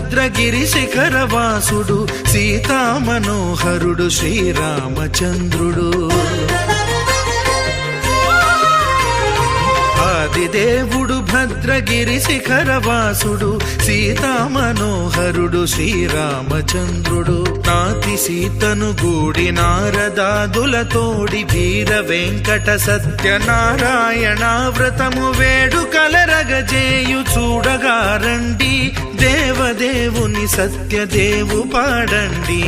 భద్రగిరి శిఖరవాసుడు సీతామనోహరుడు శ్రీరామచంద్రుడు. ఆదిదేవుడు భద్రగిరి శిఖరవాసుడు సీతామనోహరుడు శ్రీరామచంద్రుడు. నాతి సీతను గూడి నారదాదులతోడి వీర వెంకట సత్యనారాయణ వ్రతము వేడుకలరగజేయు చూడగా రండి, దేవదేవుని సత్యదేవు పాడండి.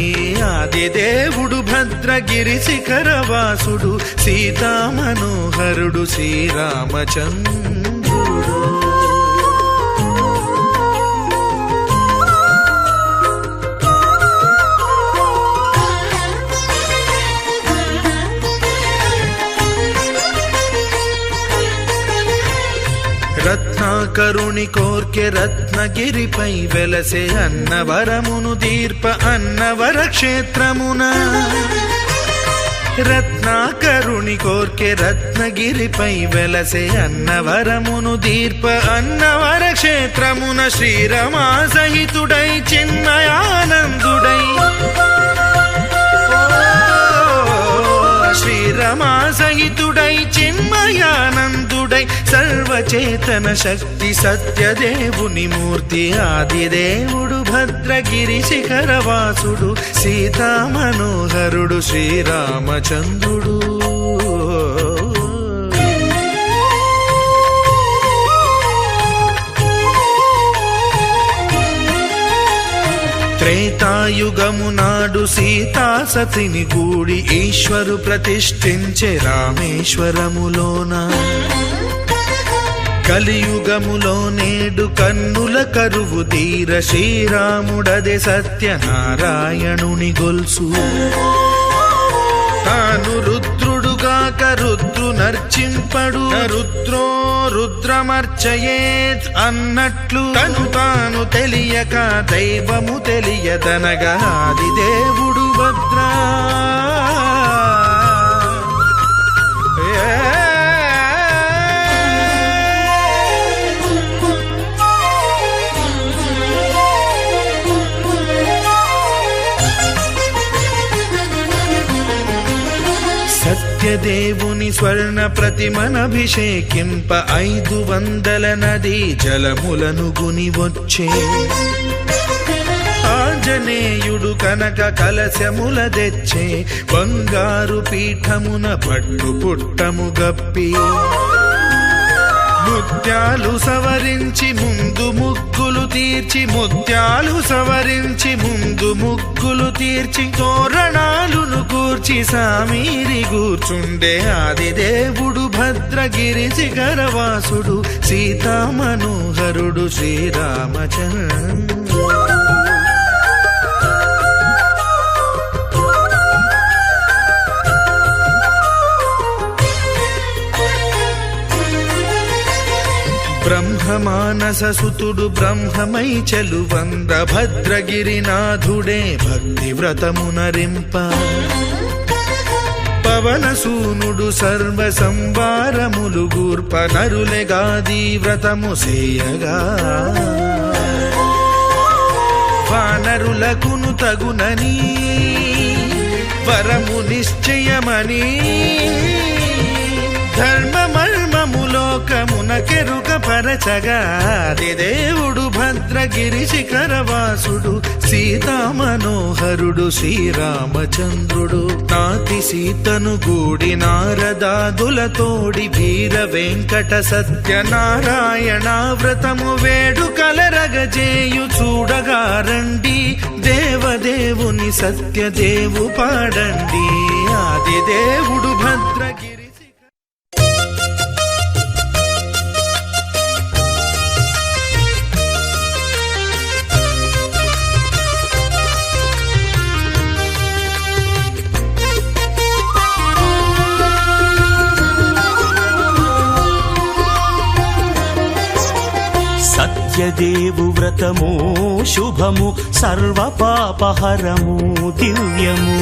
ఆదిదేవుడు భద్రగిరి శిఖరవాసుడు సీతామనోహరుడు శ్రీరామచంద్రుడు. రత్నాకరుని కోర్కె రత్నగిరిపై వెలసే అన్నవరమును దీర్ప అన్నవర క్షేత్రమున. రత్నాకరుని కోర్కె రత్నగిరిపై వెలసే అన్నవరమును దీర్ప అన్నవర క్షేత్రమున. శ్రీరమా సహితుడై చిన్మయానందుడై శ్రీరమా సహితుడై చిన్మయానందుడై సర్వచేతన శక్తి సత్యదేవుని మూర్తి. ఆదిదేవుడు భద్రగిరి శిఖరవాసుడు సీతామనోహరుడు శ్రీరామచంద్రుడు. త్రేతాయుగము నాడు సీతా సతిని గూడి ఈశ్వరు ప్రతిష్ఠించే రామేశ్వరములోన. కలియుగములో నేడు కన్నుల కరువు తీర శ్రీరాముడదే సత్యనారాయణుని గొల్సు. తాను రుద్రుడుగాక రుద్రు నర్చింపడు, రుద్రో రుద్రమర్చయేత్ అన్నట్లు తను తాను తెలియక దైవము తెలియదనగా ఆదిదేవుడు భద్రా. సత్యదేవుని స్వర్ణ ప్రతిమనభిషేకింప 500 నదీ జలములను గుని వచ్చే. ఆంజనేయుడు కనక కలశముల తెచ్చే, బంగారు పీఠమున పట్టు పుట్టము గప్పి. ముత్యాలు సవరించి ముందు ముగ్గులు తీర్చి, ముత్యాలు సవరించి ముందు ముగ్గులు తీర్చి, తోరణాలును కూర్చి సామీరి కూర్చుండే. ఆదిదేవుడు భద్రగిరి శిఖరవాసుడు సీతామనోహరుడు శ్రీరామచంద్రుడు. బ్రహ్మమానస సుతుడు బ్రహ్మమై చెలువంద భద్రగిరినాథుడే భక్తి వ్రతమునరింప. పవనసూనుడు సర్వ సంవారములు గూర్ప నరులెగాది వ్రతము సేయగా. వానరులకును తగునని వరము నిశ్చయమని, ధర్మమర్మములోకమున కెరుక పరచగా. ఆదిదేవుడు భద్రగిరి శిఖరవాసుడు సీతామనోహరుడు శ్రీరామచంద్రుడు. నాతి సీతను గూడి నారదాదులతోడి వీర వెంకట సత్యనారాయణ వ్రతము వేడుకలరగజేయు చూడగా రండి, దేవదేవుని సత్యదేవు పాడండి. ఆదిదేవుడు భద్రగిరి సత్యదేవు వ్రతము శుభము, సర్వ పాపహరము దివ్యము.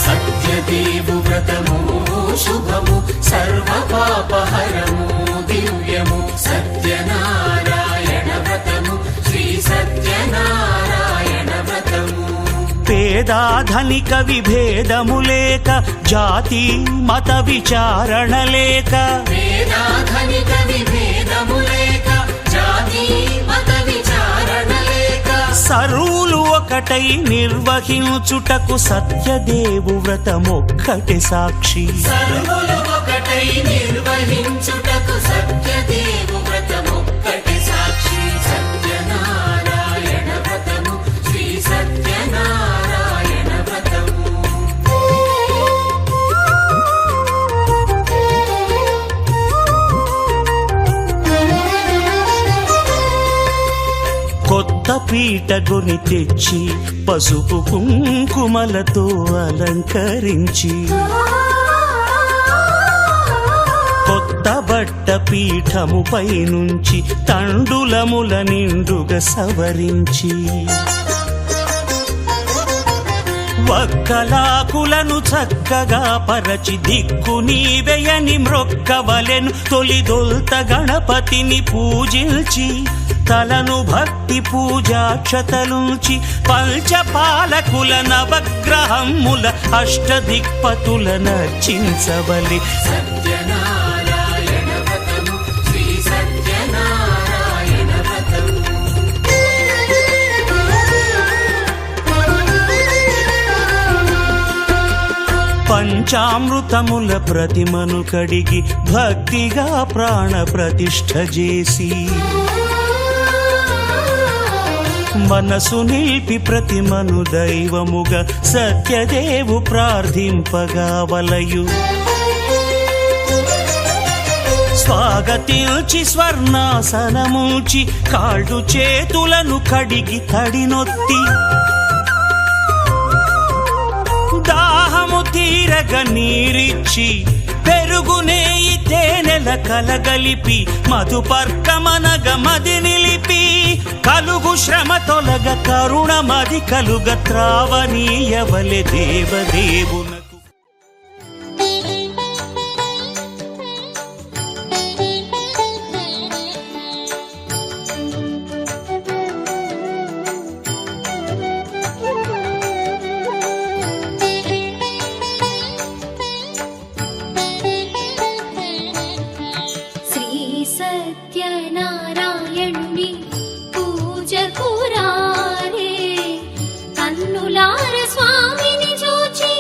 సత్యదేవు వ్రతము శుభము, సర్వ పాపహరము పేదాధనిక విభేదము లేక, జాతి మత విచారణ లేక, వేదాధనిక విభేదము లేక, జాతి మత విచారణ లేక, సర్వులు ఒకటై నిర్వహించుటకు సత్యదేవు వ్రతమొక్కటి సాక్షి. సర్వులు ఒకటై నిర్వహించుటకు సత్యదేవు వ్రతమొక్కటి సాక్షి. సత్యనారాయణ వ్రతము, శ్రీ సత్యనారాయణ వ్రతము. కొత్త పీట గొని తెచ్చి పసుపు కుంకుమలతో అలంకరించి, కొత్త బట్ట పీఠముపై నుంచి తండులముల నిండుగా సవరించి, వక్కలాకులను చక్కగా పరచి దిక్కు నీవెయని మ్రొక్కవలెను. తొలిదొల్త గణపతిని పూజించి, తలను భక్తి పూజాక్షతలుంచి, పంచపాలకుల నవగ్రహముల అష్టదిక్పతుల నర్చించవలి. సత్యనారాయణ వ్రతము, శ్రీ సత్యనారాయణ వ్రతము. పంచామృతముల ప్రతిమను కడిగి భక్తిగా ప్రాణ ప్రతిష్ఠ చేసి, మనసు నిలిపి ప్రతిమను దైవముగా సత్యదేవు ప్రార్థింపగా వలయు. స్వాగతించి స్వర్ణాసనముంచి, కాళ్ళు చేతులను కడిగి తడినొత్తి, దాహము తీరగ నీరిచ్చి, పెరుగు నేయి తేనెల కలగలిపి, మధుపర్కమనగ మది నిలిపి, కలుగు శ్రమ తొలగ కరుణ మది కలుగ త్రావనీయవలె దేవదేవునకు. శ్రీ సత్యనారాయణుని పూజ కురారే, కన్నులార స్వామిని చూచి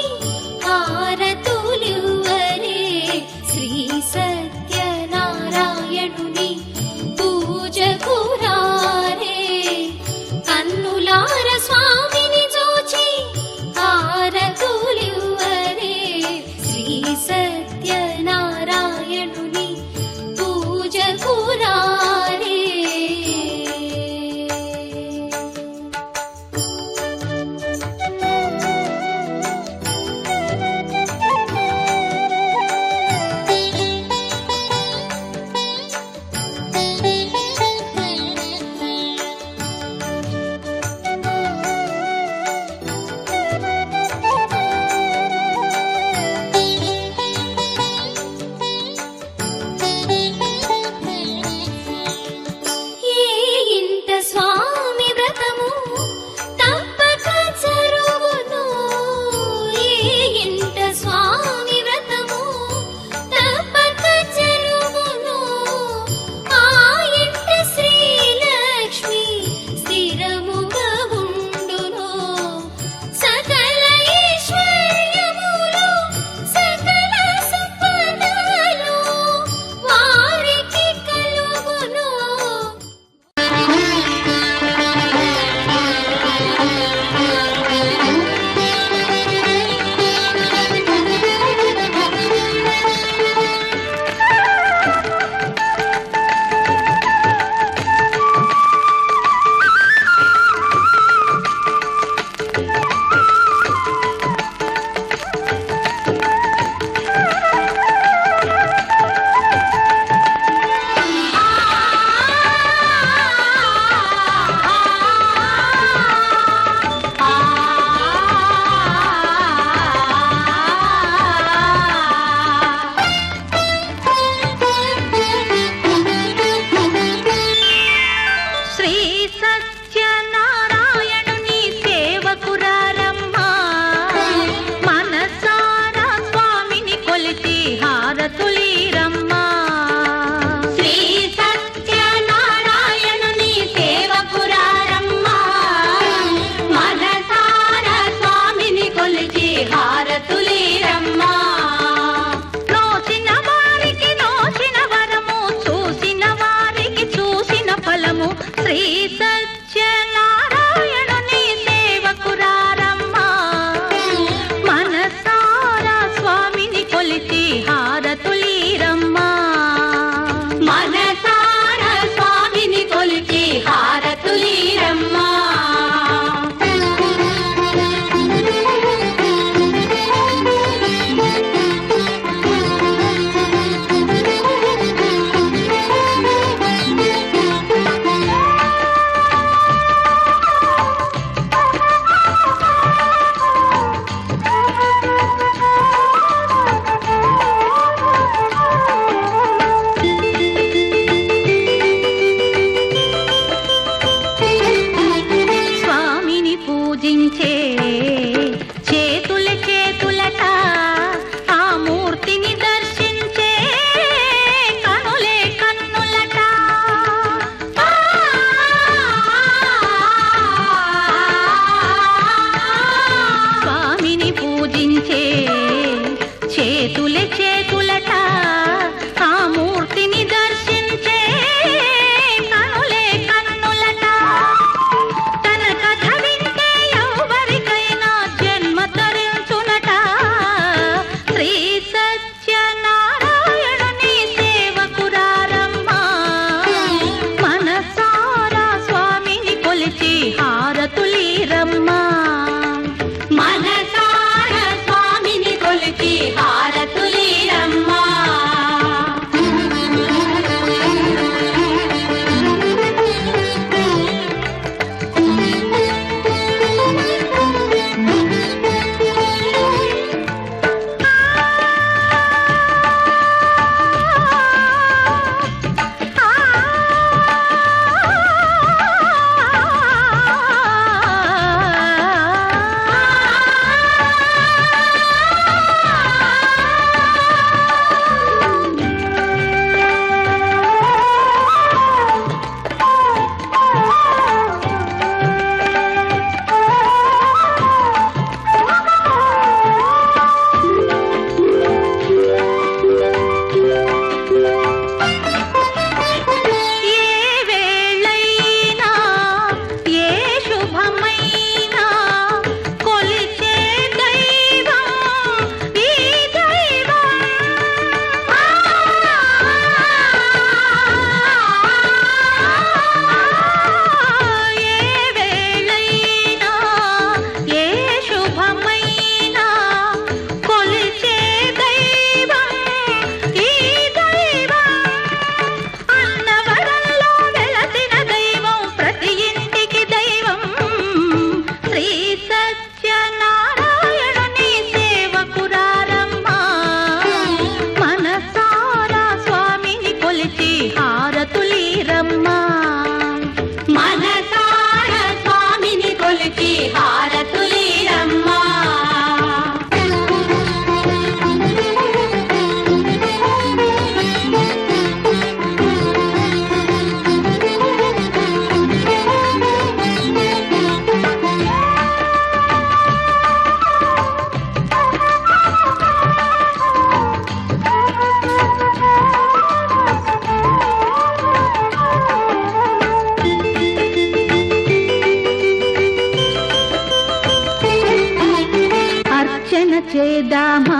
అర్చన చేద్దామా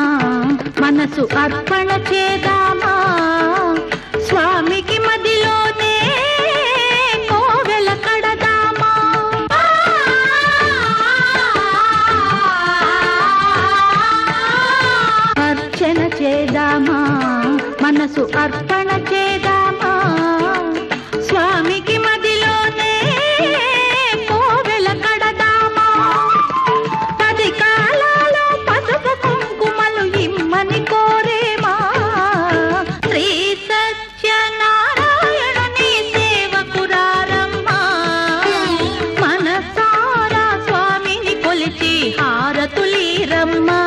మనసు అర్పణ చేద్దామా స్వామికి మదిలోనే కోవెల కడదామా అర్చన చేద్దామా మనసు అర్పణ చేద్దామా స్వామికి మదిలోనే కోవెల కడదామా 10 కాలాలో పసుపు కుంకుమలు ఇమ్మని కోరేమా శ్రీ సత్యనారాయణుని సేవకురారమ్మా మనసారా స్వామిని కొలిచి హారతులీరమ్మా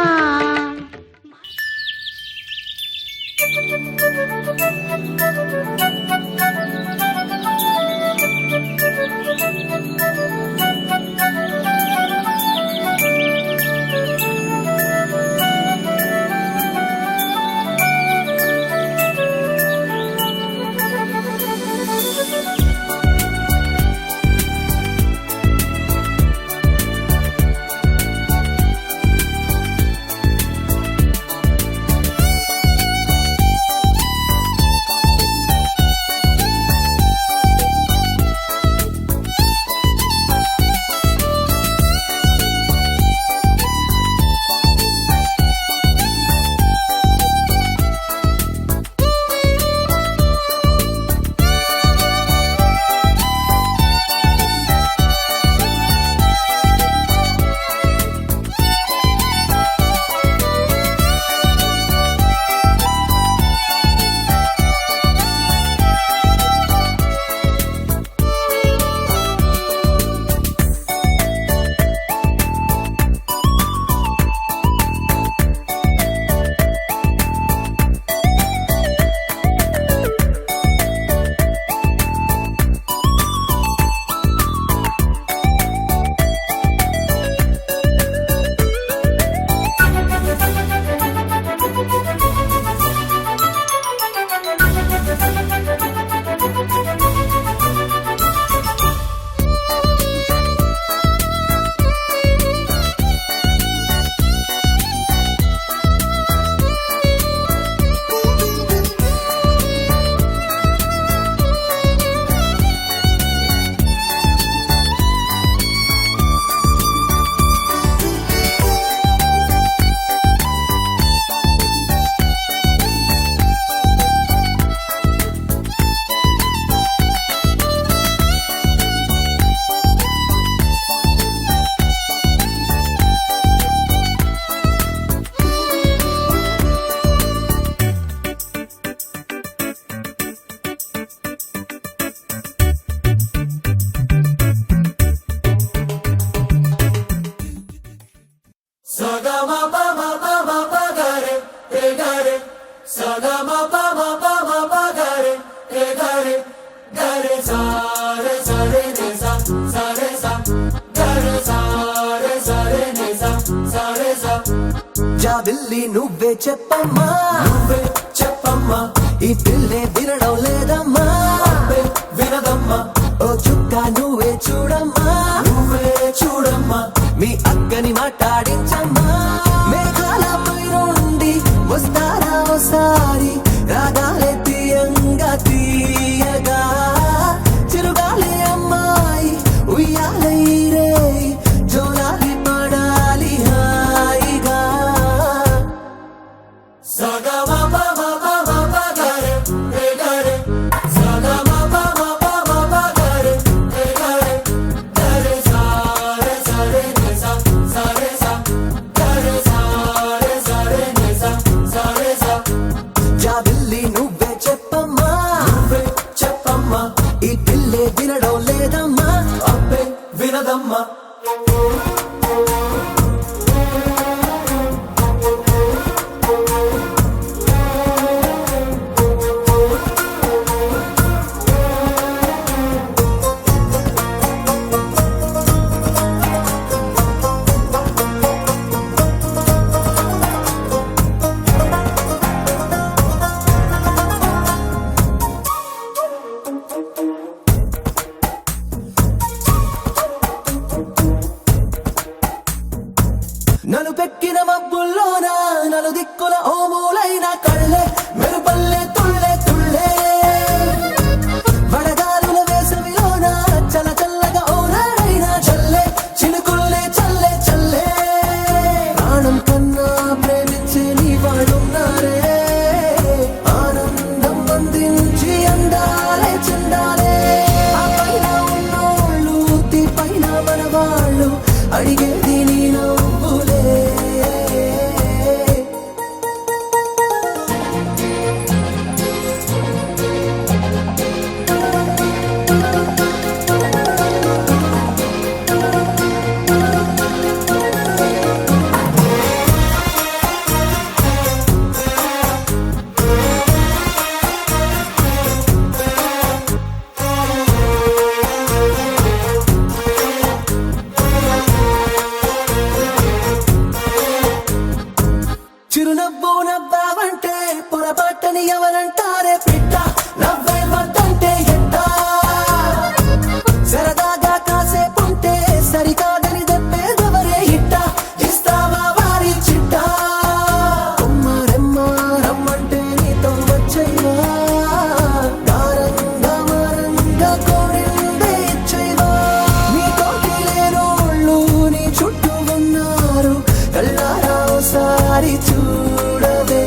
జాబిల్లి నువ్వే చెప్పమ్మా ఈ పిల్లే వినడం లేదమ్మా వినదమ్మా ఓ చుక్క నువ్వే చూడమ్మా మీ అక్కని మాట్లాడించమ్మా మేఘాలపై నుండి వస్తారా ఓసారి రాగాలే తీయగా చిరుగాలి అమ్మాయి ఉయ్యాలై రే జోలాలి పడాలి హాయిగా మబ్బుల్లోన నలు దిక్కుల ఓ మూలైన కళ్ళే మెరుపల్లె తుళ్ళే తుళ్ళే వడగాలుల వేసవిలోన చల్ల చల్లగా ఓ నాడైన చల్లే చినుకుల్లే చల్లే చల్లే ప్రాణం కన్నా ప్రేమించే నీ వాడున్నారే ఆనందం అందించి అందాలే చెందాలే ఆ పైన ఉన్నోళ్ళు తీ పైన మనవాళ్ళు అడిగేది నీ నవ్వులే చిరునవ్వు నవ్వావంటే పొరపాటని ఎవరంటారే పిట్ట నవ్వే వద్దంటే ఎట్ట సరదాగా కాసేపుంటే సరికాదని దెబ్బేదెవరే ఇట్ట ఇస్తావా వారి చిట్ట కొమ్మ రెమ్మ రమ్మంటే నీతో వచ్చైవా దారంగా మారంగా కోరిందే ఇచ్చైవా నీ తోటి లేనోళ్ళు నీ చుట్టూ ఉన్నారు కళ్ళారా ఓసారి చూడవే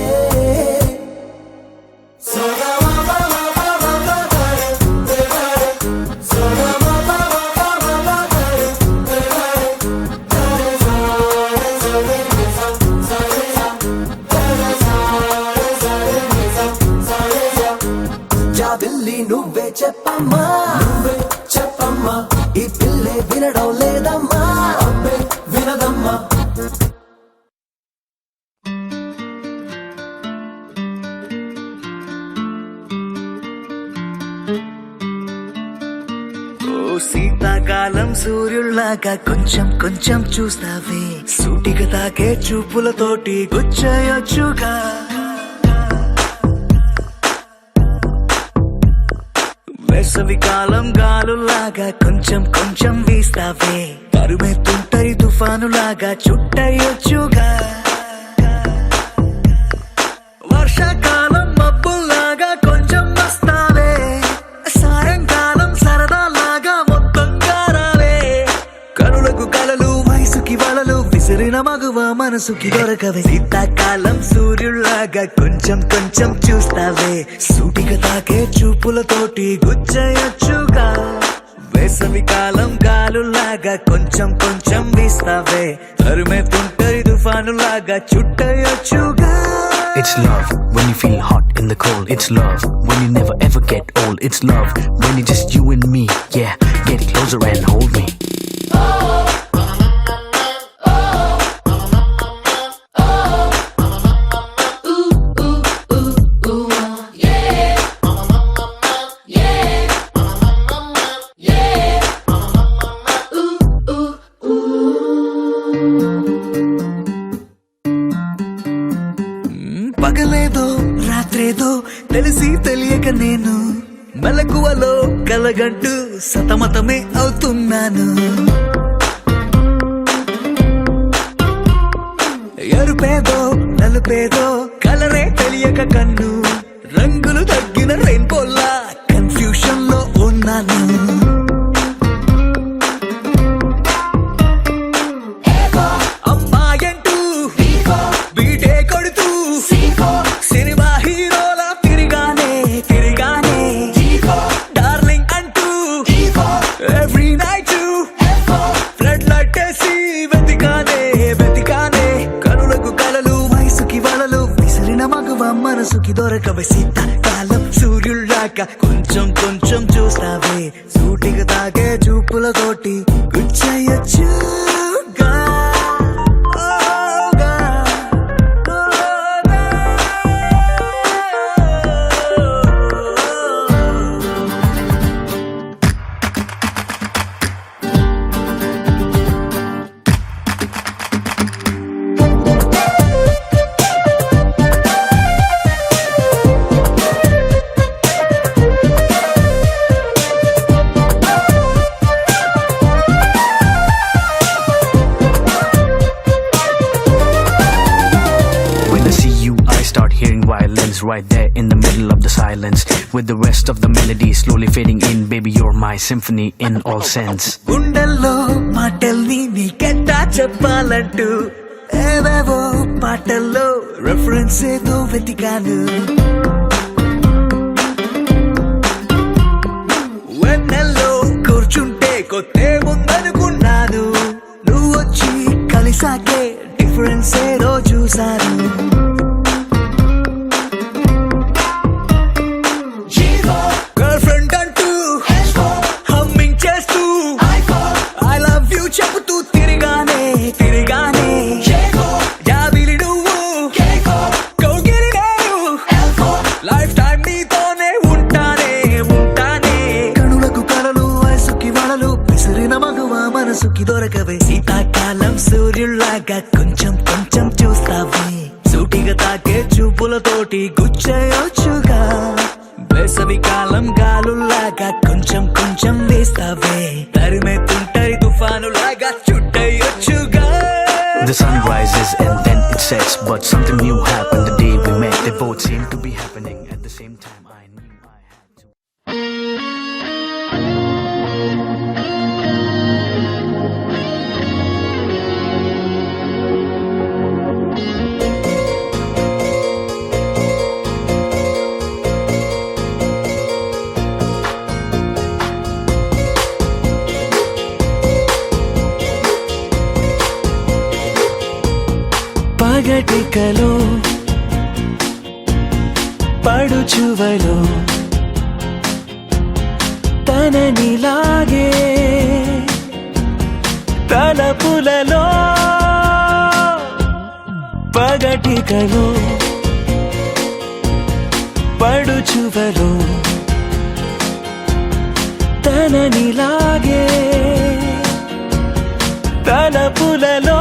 జాబిల్లి నువ్వే చెప్పమ్మా నువ్వే చెప్పమ్మా ఈ పిల్లే వినడం లేదమ్మా అబ్బే వినదమ్మా ఓ శీతాకాలం సూర్యుల్లాగా కొంచెం కొంచెం చూస్తావే సూటిగా తాకే చూపులతోటి గుచ్చయొచ్చుగా వేసవి కాలం గాలులాగా కొంచెం కొంచెం వీస్తావే తరుమెత్తుంటరి తుఫానులాగా చుట్టయొచ్చుగా వర్షాకాలం మబ్బుల్లాగా కొంచెం వస్తావే సాయంకాలం సరదాలాగా మొత్తం కారావే కనులకు కలలు వయసుకి వలలు విసిరిన మగువ మనసుకి దొరకవే శీతాకాలం సూర్యుల్లాగా కొంచెం కొంచెం చూస్తావే సూటిగా తాకే చూపులతోటి గుచ్చయొచ్చుగా వేసవి కాలం గాలులాగా కొంచెం కొంచెం వీస్తావే తరుమెత్తుంటరి తుఫానులాగా చుట్టయొచ్చుగా. It's love when you feel hot in the cold. It's love when you never ever get old. It's love when it's just you and me. Yeah, get closer and hold me. పగలేదో రాత్రేదో తెలిసి తెలియక నేను మెలకువలో కలగంటూ సతమతమే అవుతున్నాను. ఎరుపేదో నలుపేదో కలరే తెలియక కన్ను రంగులు తగ్గిన రెయిన్బోలా confusion లో ఉన్నాను. అమ్మాయంటూ బీటే కొడుతూ సినిమా హీరోలా తిరిగానే తిరిగానే డార్లింగ్ అంటూ ఎవ్రీ నైట్ ఫ్లడ్ లైట్ వేసి వెతికానే వెతికానే కనులకు కలలు వయసుకి వలలు విసిరిన మగువ మనసుకి దొరకవే శీతాకాలం సూర్యుల్లాగా కొంచెం కొంచెం చూస్తావే సూటిగా తాగే చూపులతోటి గుచ్చయొచ్చుగా. silence, right there in the middle of the silence, with the rest of the melody slowly fading in. Baby, you're my symphony in all sense. గుండెల్లో మాటల్ని నీకెట్టా చెప్పాలంటూ ఏవేవో పాటల్లో రెఫరెన్స్ ఏదో వెతికాను. వెన్నెల్లో కూర్చుంటే కొత్తే ఉందనుకున్నాను. నువ్వు వచ్చి కలిసాకే డిఫరెన్స్ ఏదో చూశాను. గర్ల్ ఫ్రెండ్ అంటూ హమ్మింగ్ చేస్తూ ఐ లవ్ యూ చెబుతూ తిరిగానే జాబిలి నువ్వు కౌగిలి నేను లైఫ్ టైం నీతోనే ఉంటానే కనులకు కలలు వయసుకి వలలు విసిరిన మగువ మనసుకి దొరకవే. శీతాకాలం సూర్యుల్లాగా కొంచెం చూస్తావే. సూటిగా తాకే చూపులతోటి గుచ్చేయొచ్చుగా. వేసవి కాలం గాలుల్లాగా కొంచెం వేస్తావే. తరిమెత్తుంటరి తుఫానులాగా చుట్టయొచ్చుగా. The sun rises and then it sets, but something new happened the day we met. They both seemed to be happening at the same time. I knew I had to. పగటికలో పడుచువలో తననిలాగే తలపులలో పగటికలో పడుచువలో తననిలాగే తలపులలో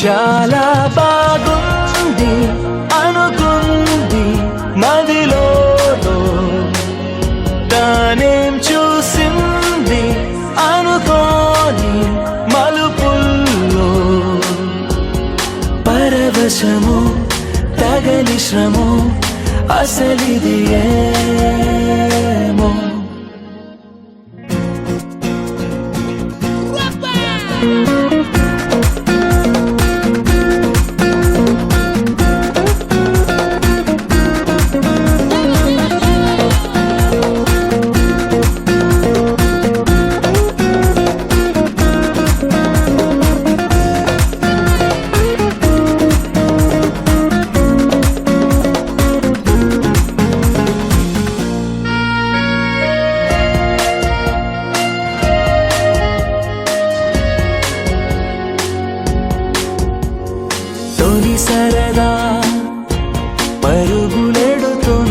చాలా బాగుంది అనుకుంది మదిలో. తానేం చూసింది అనుకోని మలుపుల్లో. పరవశము తగలి శ్రమో అసలిది ఏమో. తొలి సరదా పరుగులెడుతున్నది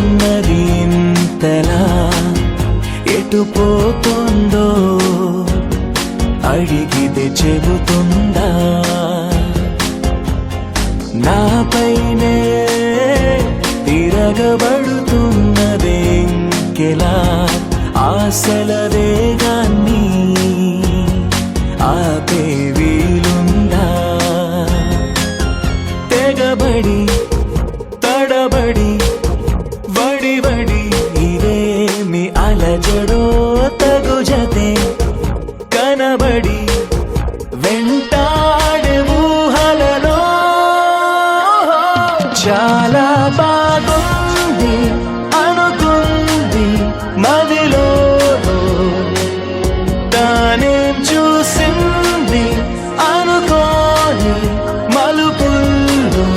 ఇంతలా. ఎటు పోతుందో అడిగితే చెబుతుందా. నాపైనే తిరగబడుతున్నదే ఇంకెలా. ఆశల వేగాన్ని ఆపే వీలుందా. తెగబడి తడబడి వడి ఇదేమి అలజడో తగు జతే. కనబడి వెంటాడే ఊహలలో చాలా బాగుంది అనుకుంది మదిలో. తానేం చూసింది అనుకోని మలుపుల్లో.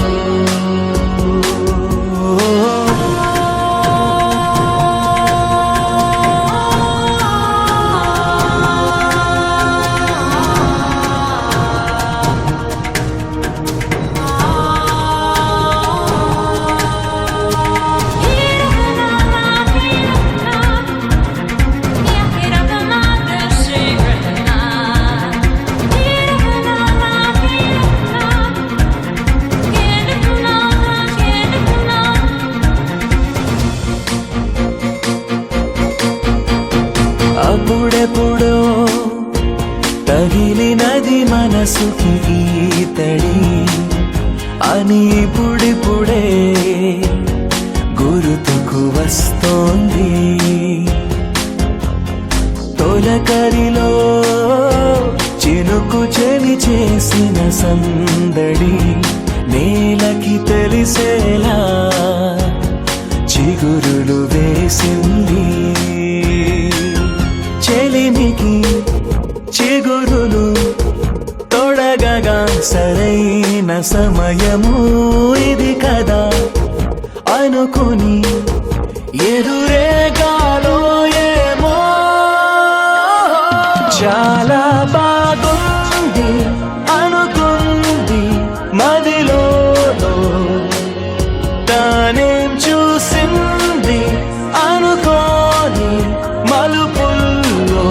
అప్పుడెప్పుడో తగిలినది మనసుకి ఈ తడి అని ఇప్పుడిప్పుడే కళ్ళకి తెలిసేలా చిగురులు వేసింది చెలిమికి చిగురులు తొడగగా సరైన సమయము ఇది కదా అనుకుని ఎదురేగాలో ఏమో చాలా బాగుంది అనుకుంది మదిలో తానేం చూసింది అనుకోని మలుపుల్లో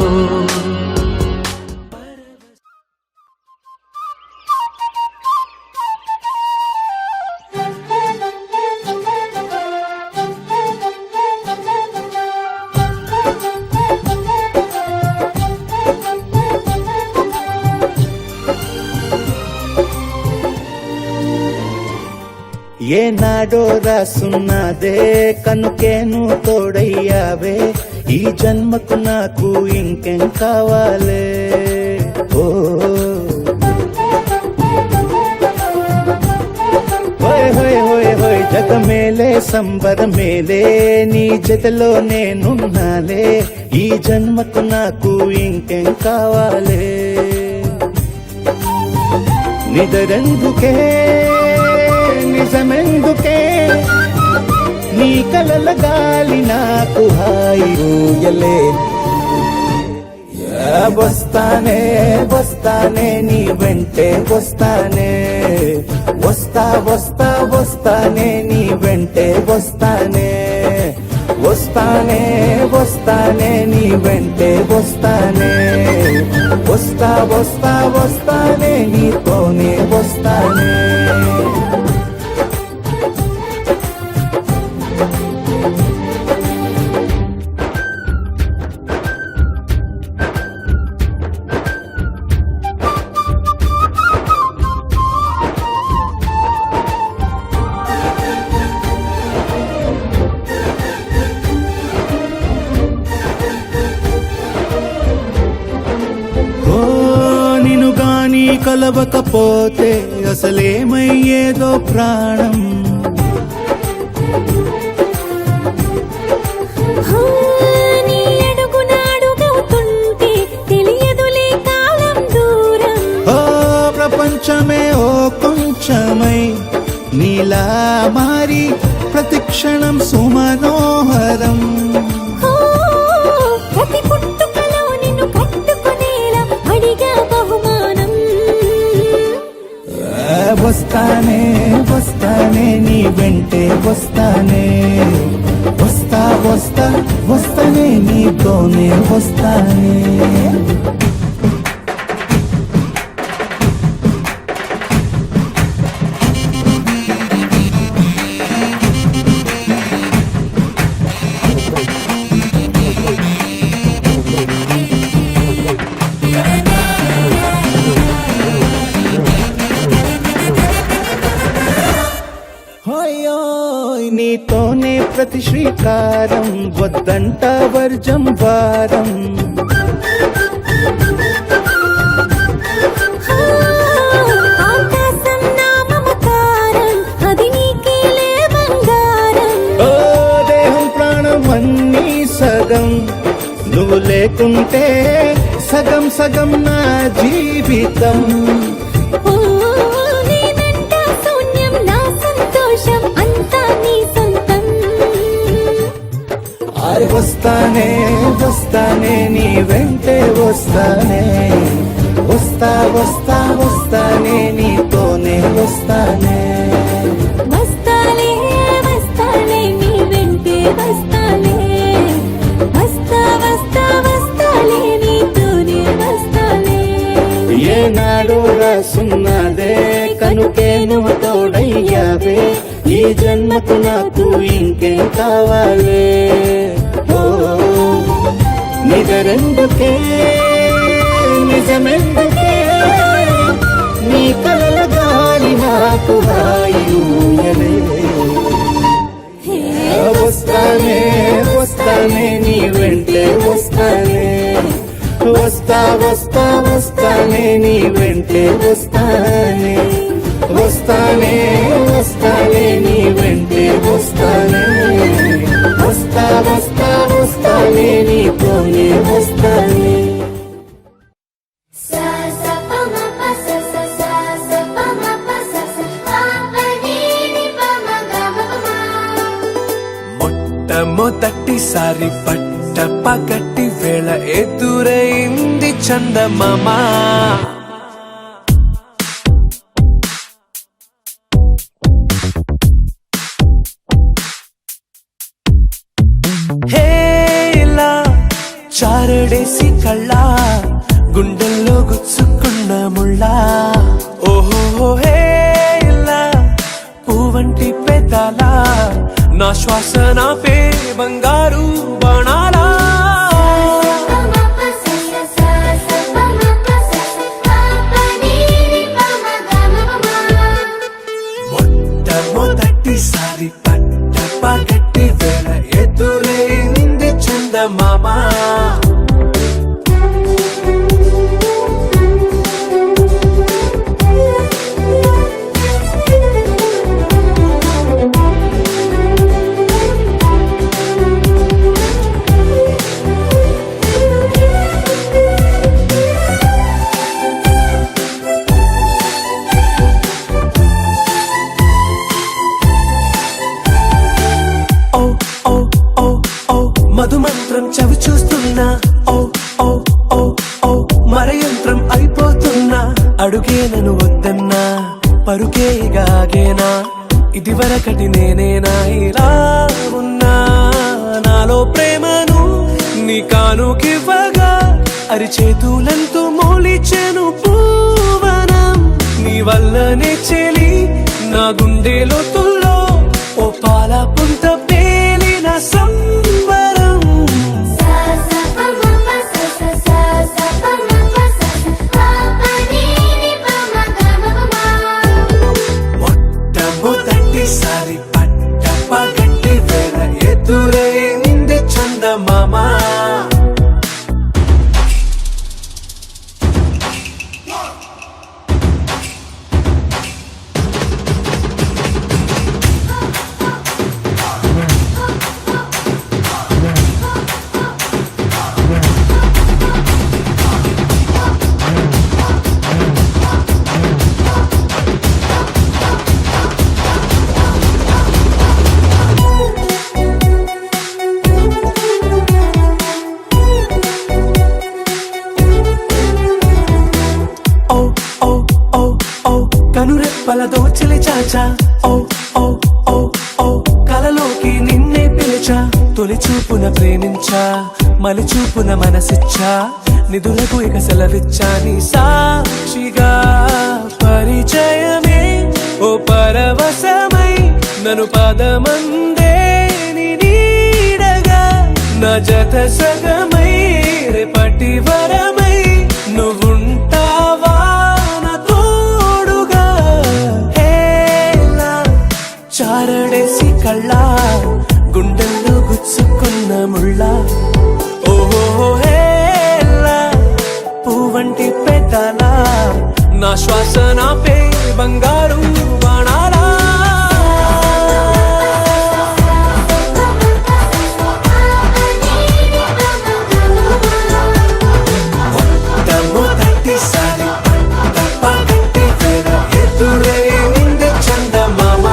ఏనాడో రాసున్నదే కనుకేను తోడయ్యావే ఈ జన్మకు నాకు ఇంకేం కావాలే ఓ హోయ్ హోయ్ హోయ్ హోయ్ జగ మేలే సంబర మేలే నీ జతలో నేనున్నాలే ఈ జన్మకు నాకు ఇంకేం కావాలే నిదరెందుకే నిజమెందుకే నీ కలల గాలి నాకు హాయిలే వస్తానే వస్తానే నీ వెంటే వస్తానే వస్తా వస్తా వస్తానే నీ వెంటే వస్తానే వస్తానే వస్తానే నీ వెంటే వస్తానే వస్తా వస్తా వస్తానే నీతోనే వస్తానే కలవకపోతే అసలేమయ్యేదో ప్రాణం నీ అడుగునాడుగవుతుంటే తెలియదులే కాలం దూరం ఓ ప్రపంచమే ఓ కొంచెమై నీలా మారి ప్రతిక్షణం సుమనోహరం ప్రతి పుట్టుకలో నిన్ను కట్టుకునేలా అడిగా బహుమానం వస్తానే వస్తానే నీ వెంటే వస్తానే వస్తా వస్తా వస్తానే నీతోనే వస్తానే నీతోనే ప్రతి శ్రీకారం వద్దంట వర్జం వారం ఆకాశం నా మమకారం అది నీకేలే బంగారం ఓ దేహం ప్రాణం అన్నీ సగం నువ్వు లేకుంటే సగం సగం నా జీవితం నేనంటా శూన్యం నా సంతోషం అంతా నీ సొంతం వస్తానే వస్తానే నీ వెంటే వస్తానే వస్తా వస్తా వస్తానే నీతోనే వస్తానే వస్తాలే వస్తాలే నీ వెంటే వస్తాలే వస్తా వస్తా వస్తాలే నీతోనే వస్తాలే ఏనాడు రాసున్నదే కనుకే నువ్వు తోడయ్యావే ఈ జన్మకు నాకు ఇంకేం కావాలే ఓ నిజరెందుకే నిజమెందుకే నీ కలల గాలి నాకు హాయిలే వస్తానే వస్తానే నీ వెంటే వస్తానే వస్తా వస్తా వస్తానే నీ వెంటే వస్తానే వస్తానే వస్తానే నీ వెంటే వస్తానే వస్తా వస్తా వస్తానే నీతోనే వస్తానే సా సా ప మ ప స స సా సా ప మ ప స స ప ప ని ని ప మ గ మ ప మ మొట్టమొదటిసారి పట్ట పగటి వేళ ఎదురైంది చందమామ హేలా చారడేసి కళ్ళ గుండెల్లో గుచ్చుకున్న ముళ్ళ ఓహో హేలా పువ్వంటి పెదాల నా శ్వాస నా పే బంగారు బాణాలా ప మ ప స స సా సా ప మ ప స స ప ప ని ని ప మ గ మ ప మ మొట్టమొదటిసారి పట్ట పగటి వేళ ఎదురైంది చందమామ ఓ ఓ ఓ ఓ మధుమంత్రం చవి చూస్తున్నా ఓ ఓ ఓ ఓ మరయంత్రం అయిపోతున్నా అడుగే నన్ను వద్దన్నా పరుగే గాగేనా ఇదివరకటి నేనేనా ఇలా ఉన్నా నాలో ప్రేమను నీ కానుకివ్వగా అరిచేతులంతో మోలిచెను పూవనం నీ వల్లనే చెలి నా గుండె లోతుల్లో ఓ పాల పుంత పేలిన సంబరం సా సా ప మ ప స స సా సా ప మ ప స స ప ప ని ని ప మ గ మ ప మ మొట్టమొదటిసారి పట్ట పగటి వేళ ఎదురైంది చందమామ ఓ ఓ ఓ ఓ కనురెప్పల దోచిలి చాచా ఓ ఓ ఓ ఓ కలలోకి నిన్నే పిలిచా తొలి చూపున ప్రేమించా మలి చూపున మనసిచ్చా నిధులకు ఇక సెలవిచ్చా నీ సాక్షిగా పరిచయమే ఓ పరవశమై నన్ను పదమందే నీ నీడగా నా జత సగమై రేపటి వరమై నువ్వుంటావా నా తోడుగా హేలా చారడేసి కళ్ళ గుండెల్లో గుచ్చుకున్న ముళ్ళ ఓహో హేలా పువ్వంటి పెదాల నా శ్వాస నా పే బంగారు బాణాలా మొట్టమొదటిసారి పట్ట పగటి వేళ ఎదురైంది చందమామ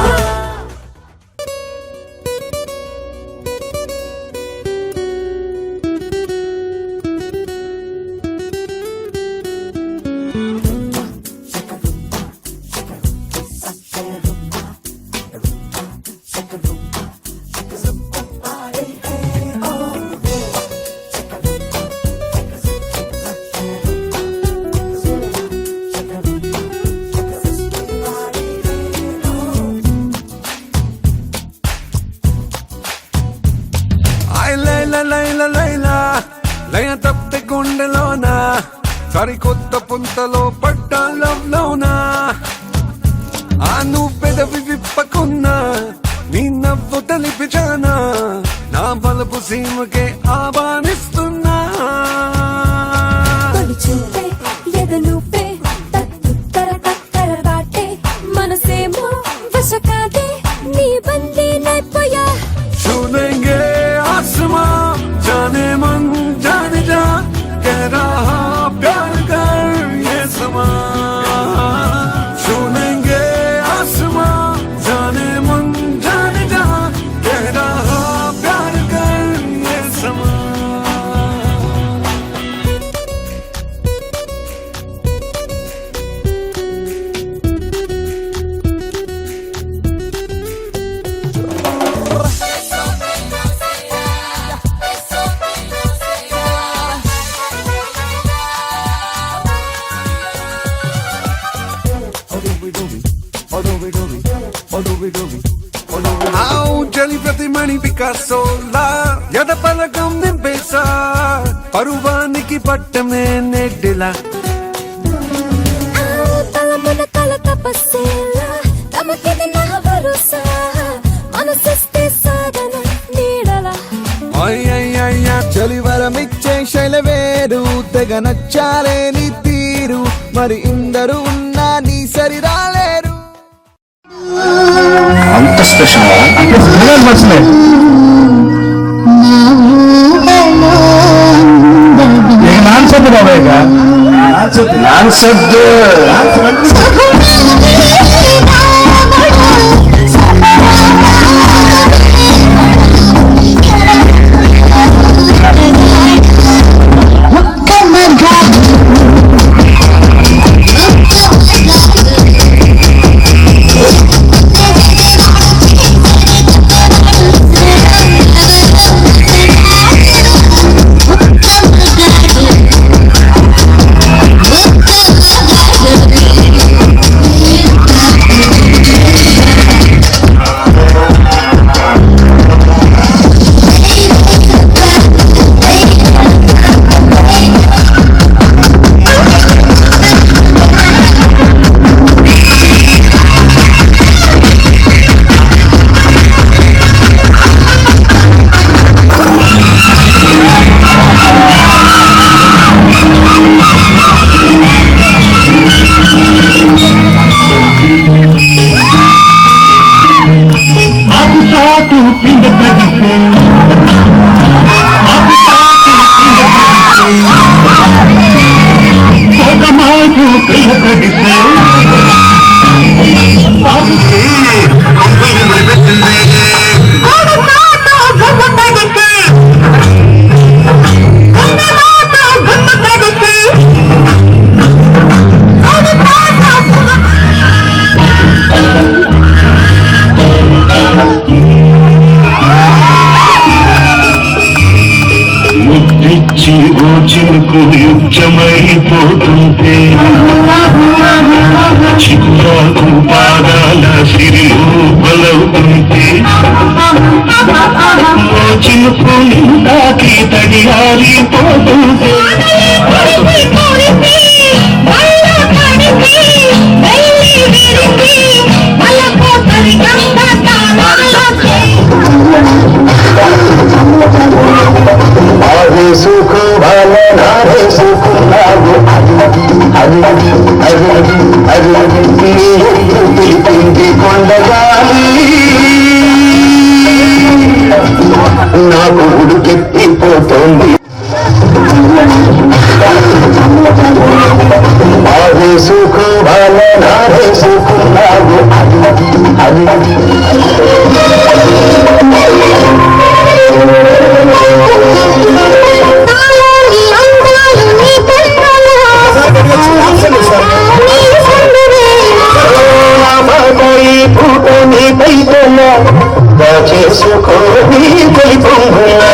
లయ తప్పె గుండెలోన సరికొత్త పుంతలో పట్టాలంలోన ఆ నువ్వు పెదవి విప్పకున్నా నీ నవ్వు తలిపిచానా నా బలపు సీమకే ఆహ్వానిస్తున్నా తొలి చూపే ఎదలుపే తత్తర తత్తర బాటే మనసేమో వశ కాదే చలి ప్రతిమణి పికాసోలా ఎద పలకం నింపేసా పరువానికి పట్టమే నెడ్డిలా తలమున తల తపస్సేలా తమకిది నా భరోసా మనసిస్తే సాధన నీడలా అయ్యయ్యయ్యా చలివరమిచ్చే శైలవేరు తెగ నచ్చాలే నీ తీరు మరి ఇందరు ఉన్నా నీ సరి రాలేరు అంత స్పెషల్ నాన్సెట్ బాబాయ్ నాన్సెట్ చిరుకు యుక్తమైపోతుంటే చిక్కురాకు పాదాల సిరిలో బలవుతుంటే చినుకు తాకి తడియారిపోతుంటే আরে সুখ ভালো না রে সুখ লাগো তিনটি కొండగాలి నాకు ఉడికెత్తిపోతుంది আরে সুখ ভালো না রে সুখ লাগো చేసుకో నీ కొలిపొంగులా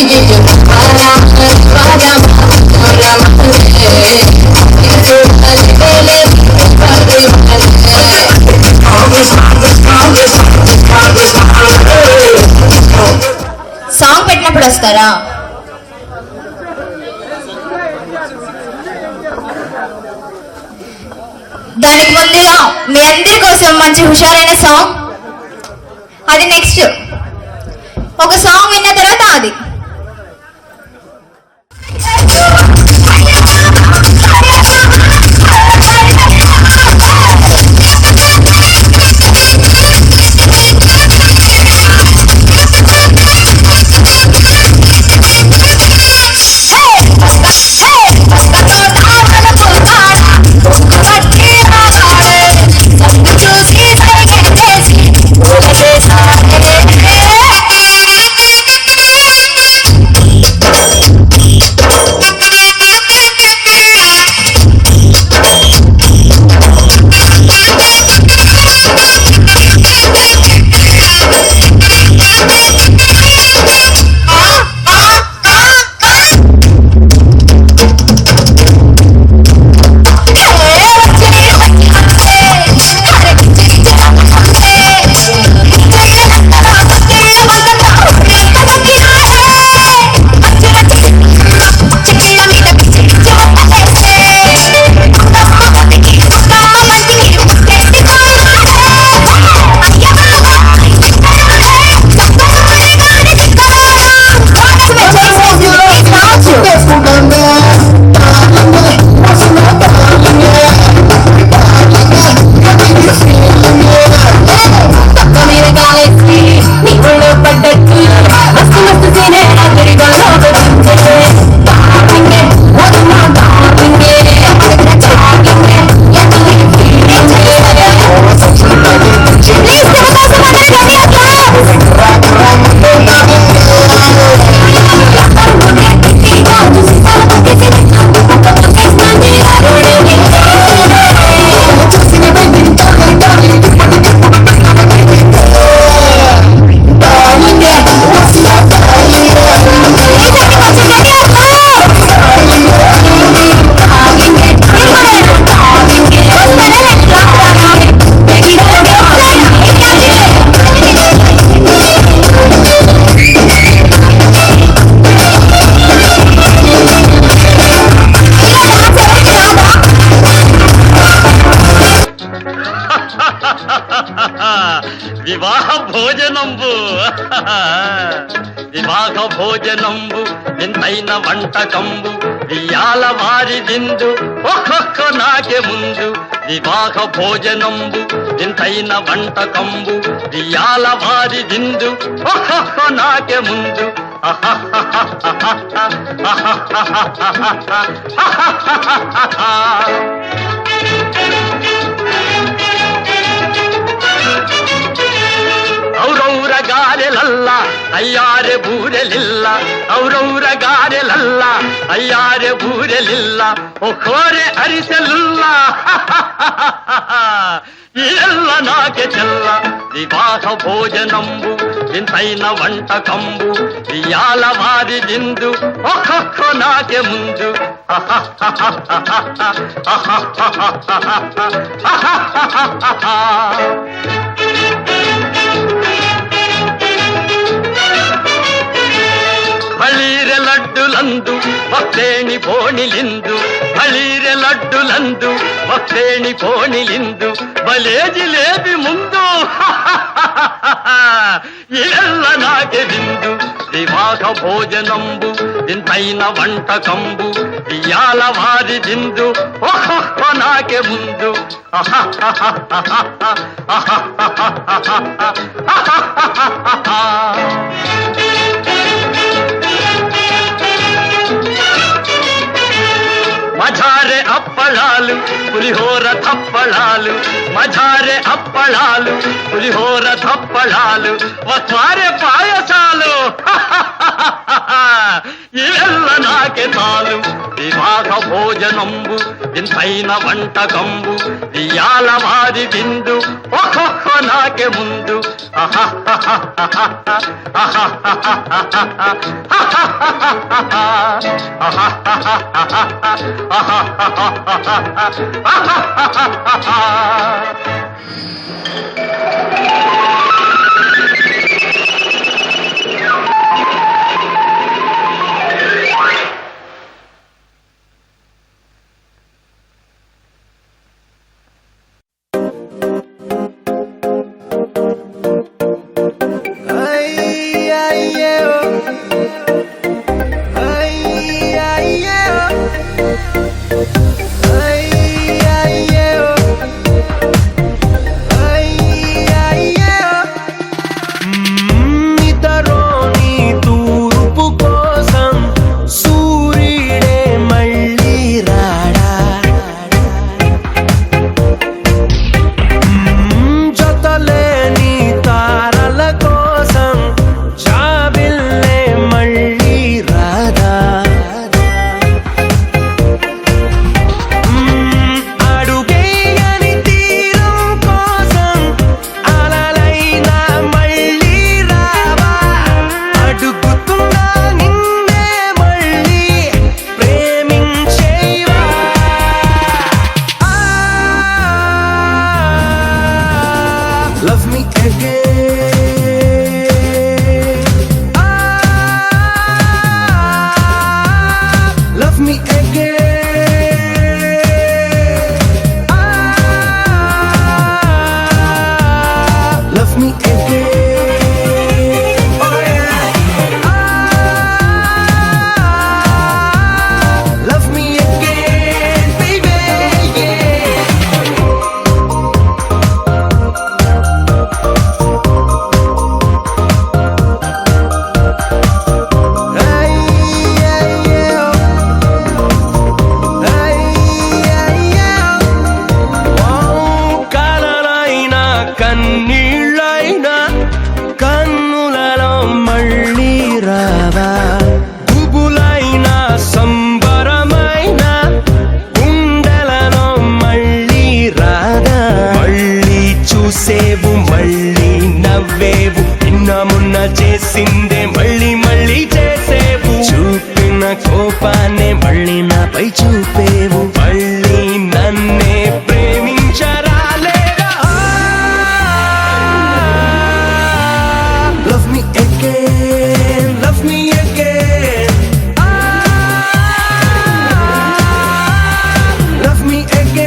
Yeah. సాంగ్ పెట్టినప్పుడు వస్తారా? దానికి ముందుగా మీ అందరి కోసం మంచి హుషారైన సాంగ్, అది నెక్స్ట్. ఒక సాంగ్ విన్న తర్వాత అది. వివాహ భోజనంబు వివాహ భోజనంబు వింతైన వంటకంబు వియాల వారి విందు ఒక్కొక్క నాకే ముందు వివాహ భోజనంబు వింతైన వంటకంబు వియాల వారి విందు ఒక్కొక్క నాకే ముందు ಔರೌರ ಗಾರೆಲಲ್ಲ ಅಯ್ಯಾರೆ ಬೂರೆಲಿಲ್ಲ ಔರೌರ ಗಾರೆಲಲ್ಲ ಅಯ್ಯಾರೆ ಬೂರೆಲಿಲ್ಲ ಒಕ್ಕೋರೆ ಅರಿಸಲಿಲ್ಲ ಎಲ್ಲ ನಾಕೆ ಚೆಲ್ಲ ವಿವಾಹ ಭೋಜನಂಬು ವಿಂತೈನ వంటకంబు వియాల వారి విందు ఒక్కొక్క నాకే ముందు ಬಳೀರೆ ಲಡ್ಡುಲಂದು ಭಕ್ತೇಣಿ ಪೋಣಿಲಿಂದು ಬಳೀರೆ ಲಡ್ಡುಲಂದು ಭಕ್ತೇಣಿ ಪೋಣಿಲಿಂದು ಬಲೇ ಜಿಲೇಬಿ ಮುಂದು ಎಲ್ಲ ನಾಕೆ ಬಿಂದು ವಿವಾಹ ಭೋಜನಂಬು ಇಂತೈನ వంటకంబు వియాల వారి విందు ఒక్కొక్క నాకే ముందు మజారే అప్పళాలు పులిహోర తప్పళాలు మజారే అప్పళాలు పులిహోర తప్పళాలు వసారే పాయసాలు ఇవెల్ల నాకే నాకే తాలు వివాహ భోజనంబు ఇంతైన వంటకంబు ఇయాల వారి విందు ఒక్కొక్క నాకే ముందు చేసిందే మళ్ళీ మళ్ళీ చేసేవు చూపిన కోపాన్ని మళ్ళీ నాపై చూపేవు మళ్ళీ నన్నే ప్రేమించరాలేదా love me again love me again love me again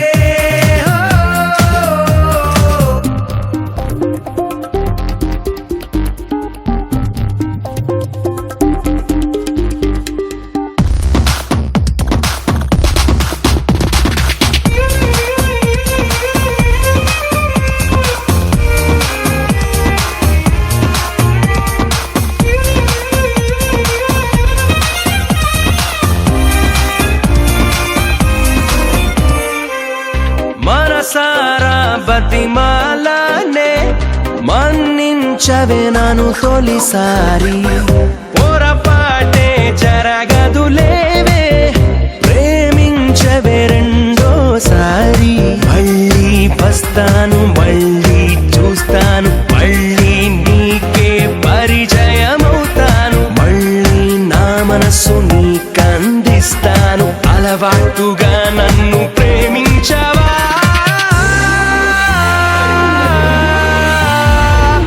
మనసారా బతిమాలనే మన్నించవే నాను తొలిసారి పొరపాటే జరగదులేవే ప్రేమించవే రెండోసారి మళ్ళీ వస్తాను మళ్ళీ చూస్తాను మళ్ళీ నీకే పరిచయమవుతాను మళ్ళీ నా మనసు నీకందిస్తాను అలవాటుగా నన్ను ప్రేమించవా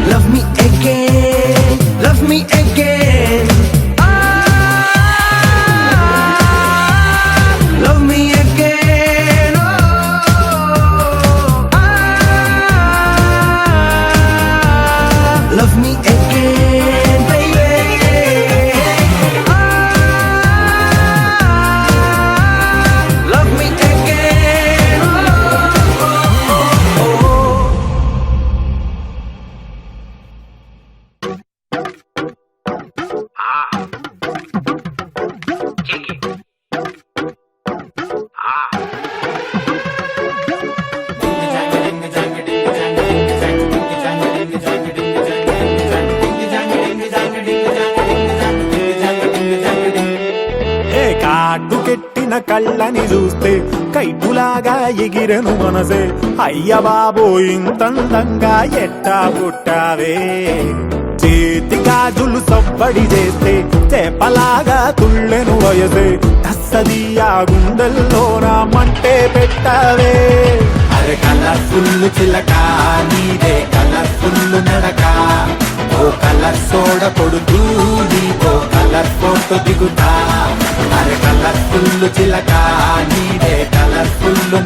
Love me again, love me again. Love me again. Love me again, baby. Love me again. కళ్ళని చూస్తే కైపులాగా ఎగిరెను మనసే అయ్య బాబో ఇంతందంగా ఎట్టా పుట్టావే చేతి గాజులు సవ్వడి చేస్తే చేపలాగా తుళ్ళెను వయసే తస్సది ఆ గుండెల్లో నా మంటే పెట్టావే అరే కలర్ఫుల్ చిలక నీదే కలర్ఫుల్ నడక ఓ కలర్ సోడ కొడుతూ నీతో కలర్ ఫోటో దిగుతా అరే కలర్ఫుల్ చిలక నీదే కలర్ఫుల్